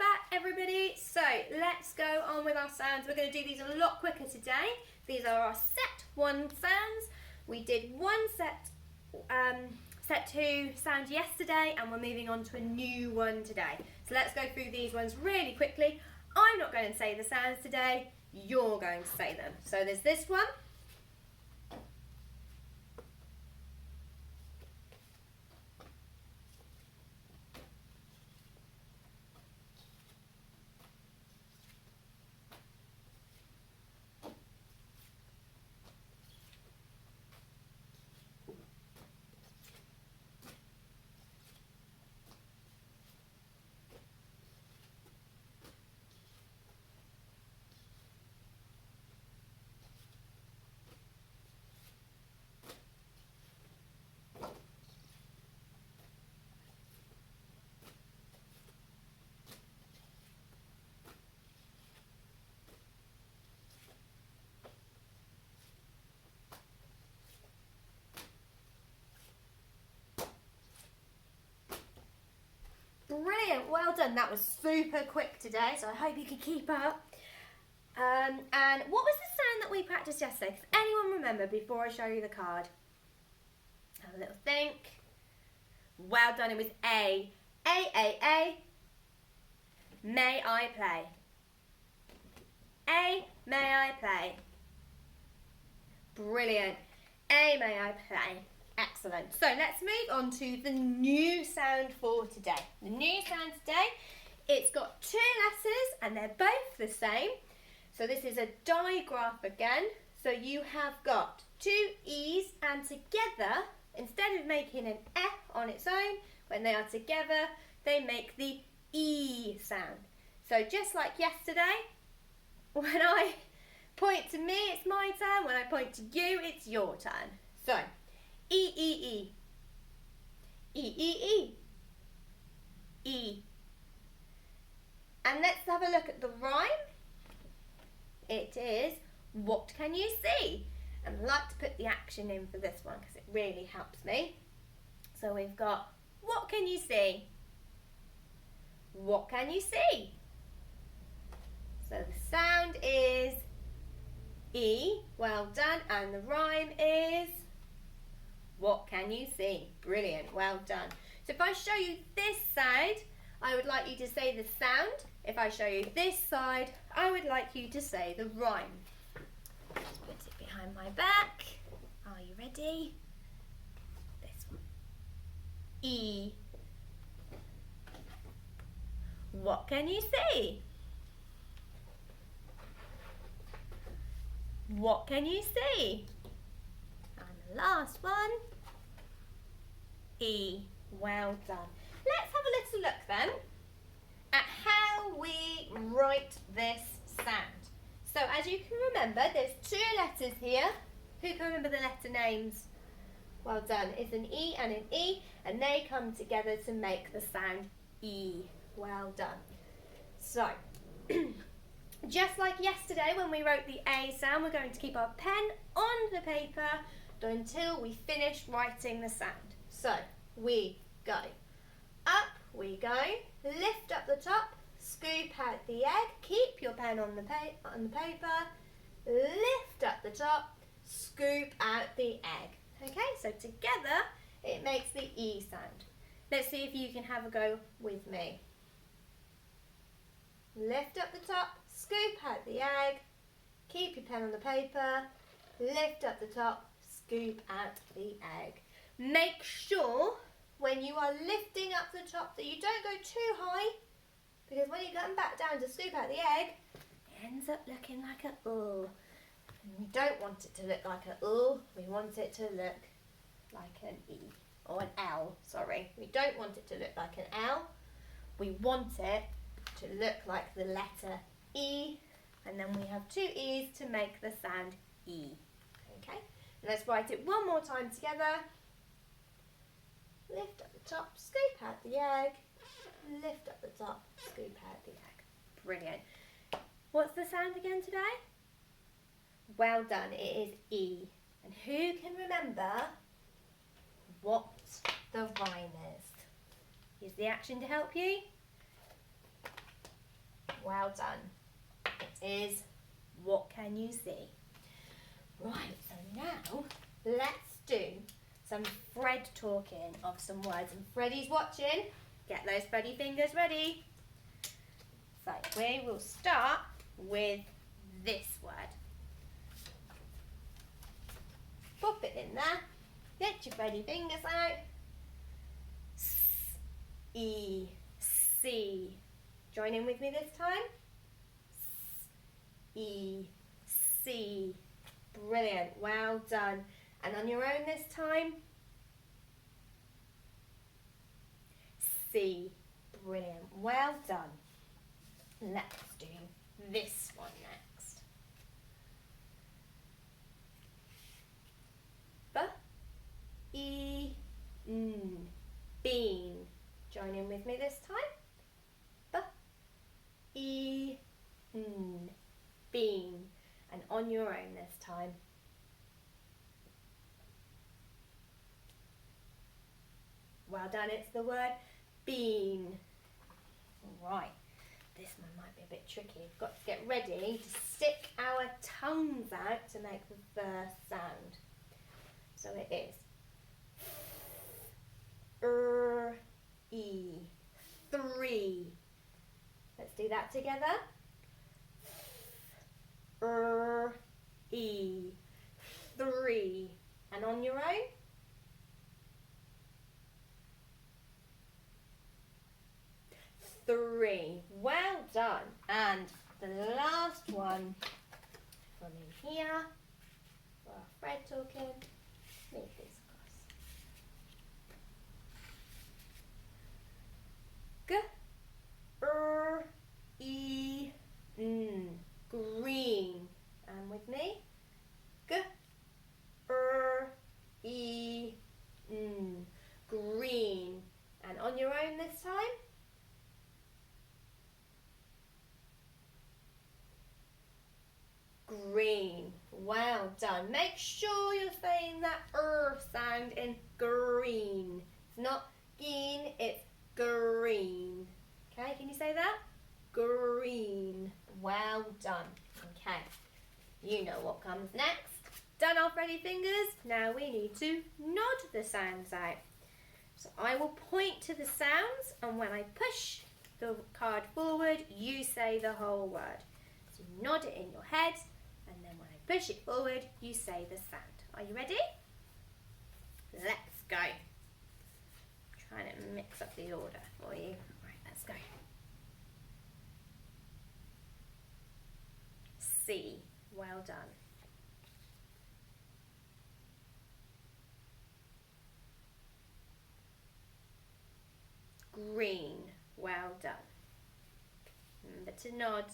back everybody. So let's go on with our sounds. We're going to do these a lot quicker today. These are our set 1 sounds. We did one set 2 sound yesterday and we're moving on to a new one today. So let's go through these ones really quickly. I'm not going to say the sounds today, you're going to say them. So there's this one. Brilliant, well done. That was super quick today, so I hope you can keep up. And what was the sound that we practiced yesterday? Does anyone remember before I show you the card? Have a little think. Well done, it was A. A. May I play? A, may I play? Brilliant. A, may I play? Excellent. So let's move on to the new sound for today. The new sound today, it's got 2 letters and they're both the same. So this is a digraph again. So you have got 2 E's and together, instead of making an F on its own, when they are together, they make the E sound. So just like yesterday, when I point to me, it's my turn. When I point to you, it's your turn. So, E, E, E. E, E, E. E. And let's have a look at the rhyme. It is, what can you see? And I like to put the action in for this one because it really helps me. So we've got, what can you see? What can you see? So the sound is E, well done, and the rhyme is, what can you see? Brilliant, well done. So if I show you this side, I would like you to say the sound. If I show you this side, I would like you to say the rhyme. Just put it behind my back. Are you ready? This one. E. What can you see? What can you see? And the last one, E. Well done. Let's have a little look then at how we write this sound. So as you can remember, there's 2 letters here. Who can remember the letter names? Well done. It's an E and an E, and they come together to make the sound E. Well done. So, just like yesterday when we wrote the A sound, we're going to keep our pen on the paper until we finish writing the sound. So, we go. Up we go, lift up the top, scoop out the egg, keep your pen on the paper, lift up the top, scoop out the egg. Okay, so together it makes the E sound. Let's see if you can have a go with me. Lift up the top, scoop out the egg, keep your pen on the paper, lift up the top, scoop out the egg. Make sure when you are lifting up the top that you don't go too high, because when you come back down to scoop out the egg, it ends up looking like an U. And we don't want it to look like an U, we want it to look like an E, or an L, sorry. We don't want it to look like an L, we want it to look like the letter E, and then we have 2 E's to make the sound E. Okay, and let's write it one more time together. Lift up the top, scoop out the egg, lift up the top, scoop out the egg. Brilliant. What's the sound again today? Well done, it is E. And who can remember what the rhyme is? Use the action to help you. well done. It is what can you see? Right, so now let's do some Fred talking of some words. And Freddie's watching. Get those Freddie fingers ready. So we will start with this word. Pop it in there. Get your Freddie fingers out. S-E, see. Join in with me this time. S-E, see. Brilliant, well done. And on your own this time. See. Brilliant, well done. Let's do this one next. B-E-N, bean. Join in with me this time. B-E-N, bean. And on your own this time. Well done, it's the word bean. Right, this one might be a bit tricky. We've got to get ready to stick our tongues out to make the first sound. So it is E, 3. Let's do that together. E, 3. And on your own. 3. Well done. And the last one from in here for our Fred talking. Move this across. G-R-E-N, green. And with me. G-R-E-N, green. And on your own this time. Green. Well done. Make sure you're saying that sound in green. It's not green, it's green. Okay, can you say that? Green. Well done. Okay, you know what comes next. Done our Freddy fingers. Now we need to nod the sounds out. So I will point to the sounds, and when I push the card forward, you say the whole word. So you nod it in your head, and then when I push it forward, you say the sound. Are you ready? Let's go. I'm trying to mix up the order for you. Right, let's go. C. Well done. Green. Well done. Remember to nod.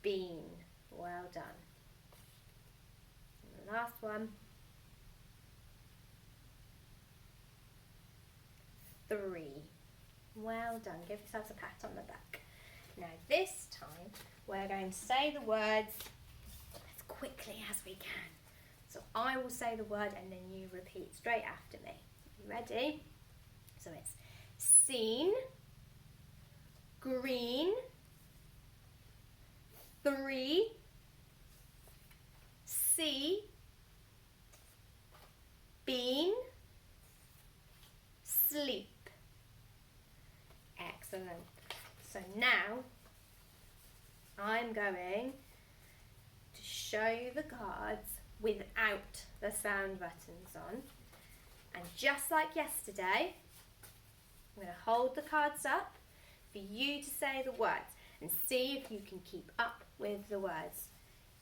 Bean. Well done. And the last one. 3. Well done. Give yourselves a pat on the back. Now this time we're going to say the words as quickly as we can. So I will say the word and then you repeat straight after me. You ready? So it's seen, green, 3, see, bean, sleep. Excellent. So now I'm going to show you the cards without the sound buttons on. And just like yesterday, I'm going to hold the cards up for you to say the words and see if you can keep up with the words.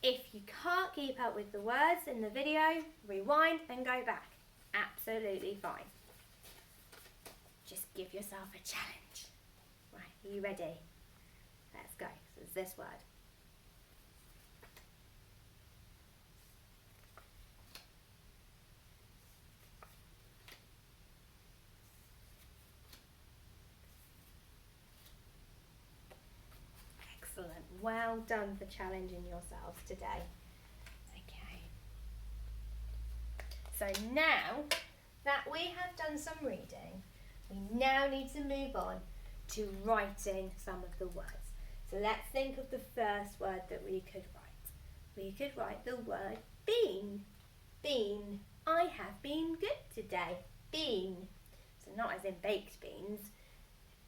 If you can't keep up with the words in the video, rewind and go back. Absolutely fine. Just give yourself a challenge. Right, are you ready? Let's go. So it's this word. Excellent. Well done for challenging yourselves today. Okay. So now that we have done some reading, We now need to move on to writing some of the words. So let's think of the first word that we could write. We could write the word bean. Bean. I have been good today. Bean. So not as in baked beans.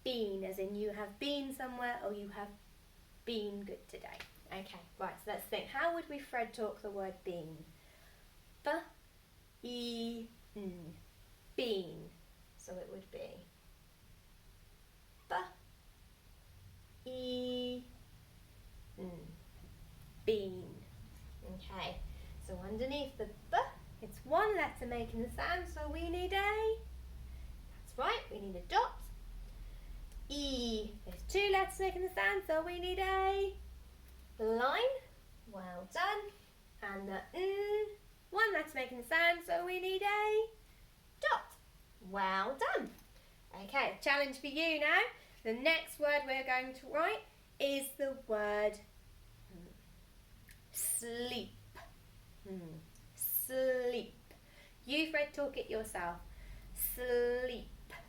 Bean as in you have been somewhere or you have been good today. Okay, right, so let's think. How would we Fred talk the word bean? B-E-N. Bean. So it would be B-E-N. Bean. Okay, so underneath the B, it's one letter making the sound, so we need a, that's right, we need a dot. E, there's two letters making the sound, so we need a line. Well done. And the N, one letter making the sound, so we need a dot. Well done. Okay, challenge for you now. The next word we're going to write is the word sleep. Sleep. You, Fred, talk it yourself. Sleep. Have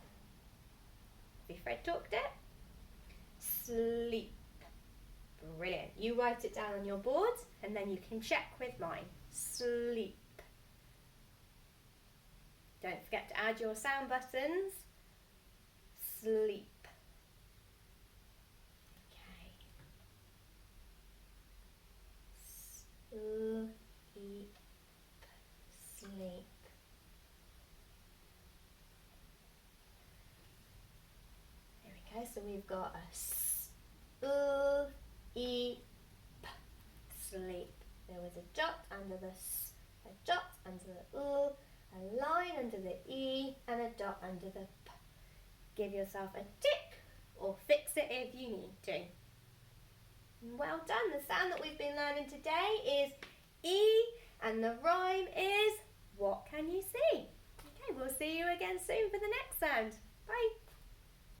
you Fred talked it? Sleep. Brilliant. You write it down on your board and then you can check with mine. Sleep. Don't forget to add your sound buttons. Sleep. Okay. Sleep. Sleep. There we go. So we've got a sleep. Sleep. There was a dot under the s, a dot under the a line under the E, and a dot under the P. Give yourself a tick or fix it if you need to. Well done. The sound that we've been learning today is E, and the rhyme is what can you see? Okay, we'll see you again soon for the next sound. Bye.